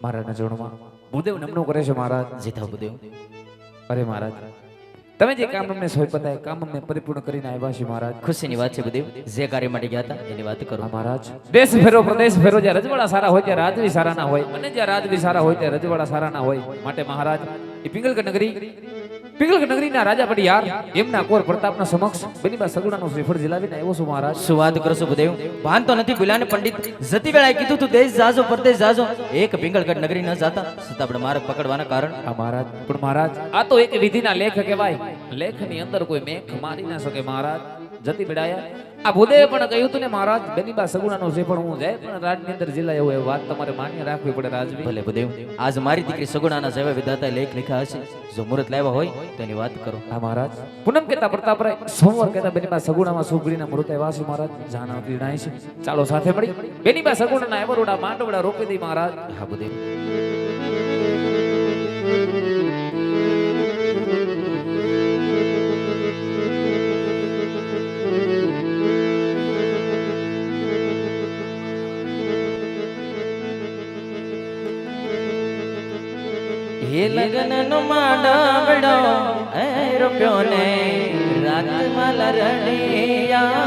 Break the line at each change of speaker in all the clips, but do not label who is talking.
મારા નજરોમાં ભૂદેવ નમનો કરે છે મહારાજ.
જીતા ભૂદેવ.
અરે મહારાજ, તમે જે કામ અમને સોંપ્યા હતા એ કામ અમને પરિપૂર્ણ કરીને આવ્યા છે મહારાજ.
ખુશીની વાત છે ભૂદેવ. જે કાર્ય માટે ગયા હતા એની વાત કરો
મહારાજ. દેશ ફેરો પ્રદેશ ફેરો, જ્યાં રજવાડા સારા હોય ત્યાં રાજવી સારા ના હોય, અને જ્યાં રાજવી સારા હોય ત્યાં રજવાડા સારા ના હોય. માટે મહારાજ એ પિંગલગઢ નગરીના રાજા પડી યાર એમના કોર પ્રતાપના સમક્ષ બેનીબા સગુણાનો શ્રીફળ જિલાવીને આવ્યો છું મહારાજ.
શું વાત કરશો ભૂદેવ? ભાન તો નથી ભૂલાને પંડિત જતી વેળાએ કીધું તું દેશ જાજો પરદેશ જાજો, એક પિંગલગઢ નગરી ન જાતા છતાં આપણે માર્ગ પકડવાના કારણ.
મહારાજ પણ મહારાજ આ તો એક વિધિના લેખ કહેવાય. લેખની અંદર કોઈ મેખ મારી ના શકે મહારાજ. જતી બેડાયા આ ભૂદેવે પણ કહ્યું હતું ને મહારાજ, બેનીબા સગુણાનો શ્રીફળ હું જાય પણ રાજની અંદર જિલ્લા એવું એ વાત તમારે માન્ય રાખવી પડે રાજવી.
ભલે ભૂદેવ, આજ મારી દીકરી સગુણાના જેવા વિધાતા લેખ લખ્યા હશે, જો મુહૂર્ત લાવ્યા હોય તો એની વાત કરો.
હા મહારાજ. પૂનમ કેતા પ્રતાપરાય, સોમવાર કેતા બેનીબા સગુણામાં સુગડીના મુહૂર્ત આવ્યા છે મહારાજ. જાના પીડાય છે, ચાલો સાથે મળી બેનીબા સગુણાના એવરોડા માંડવડા રોકી દઈ મહારાજ.
હા ભૂદેવ. હે લગન નો માંડવડો એ રૂપિયો ને રાતમાં લરણિયા,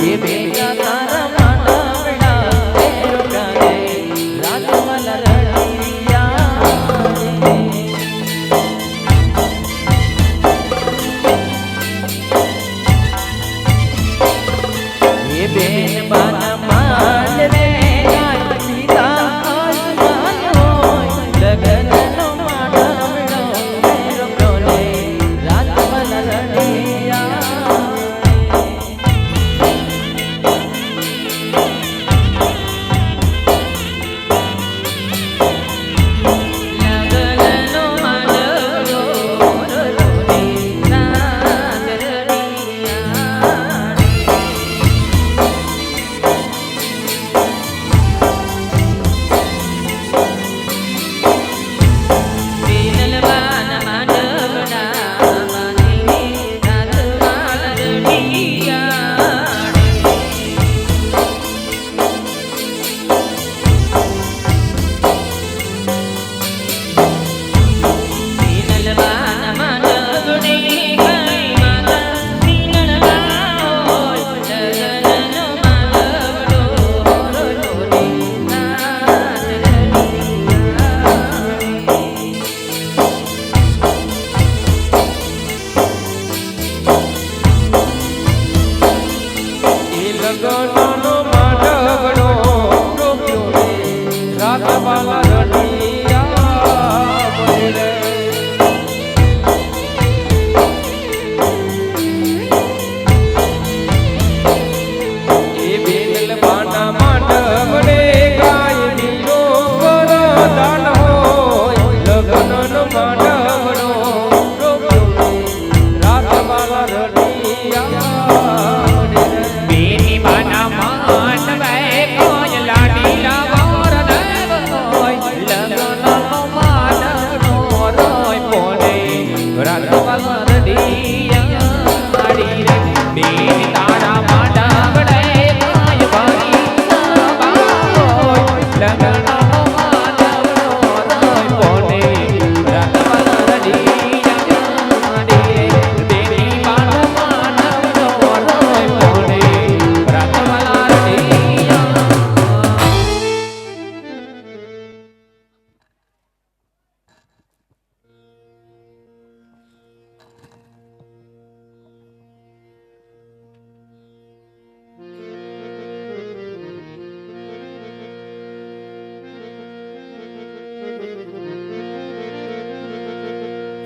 હે બેટા તારા માંડવડા એ રૂપિયો ને રાતમાં લરણિયા, હે બેન બાના માંડવે ગાય સીતા આસમાન હોય, લગન નો માંડવડો એ રૂપિયો ને રાતમાં લરણિયા.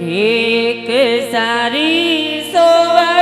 એક સારી સોવા